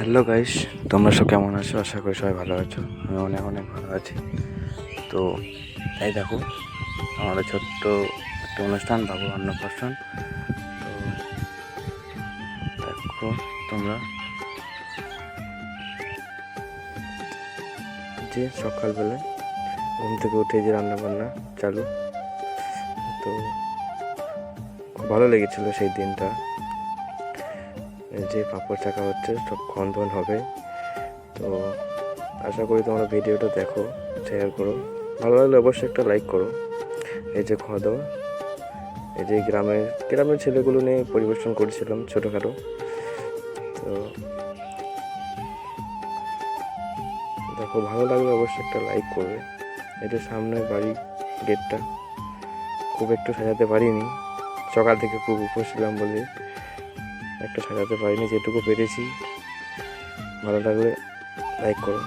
Hello guys, তোমরা সব কেমন আছো? আশা করি সবাই ভালো আছো। আমি অনেক অনেক ভালো আছি। তো এই দেখো, আমাদের ছোট্ট একটা অনুষ্ঠান, বাবু অন্নপ্রাশন। তো দেখো তোমরা, যে সকালবেলায় ঘুম থেকে উঠে যে রান্নাবান্না চালু। তো খুব ভালো লেগেছিলো সেই দিনটা। এই যে পাঁপড় চাকা হচ্ছে, সব খন্দন হবে। তো আশা করি তোমরা ভিডিওটা দেখো, শেয়ার করো, ভালো লাগলে অবশ্যই একটা লাইক করো। এই যে খাওয়া দাওয়া, এই যে গ্রামের ছেলেগুলো নিয়ে পরিবেশন করেছিলাম ছোটোখাটো। তো দেখো, ভালো লাগলে অবশ্যই একটা লাইক করবে। এটা সামনে বাড়ি, গেটটা খুব একটু সাজাতে পারিনি, সকাল থেকে খুব উপোস ছিলাম বলে একটা সাজাতে পারিনি, যেটুকু পেরেছি। ভালো লাগলে লাইক করো।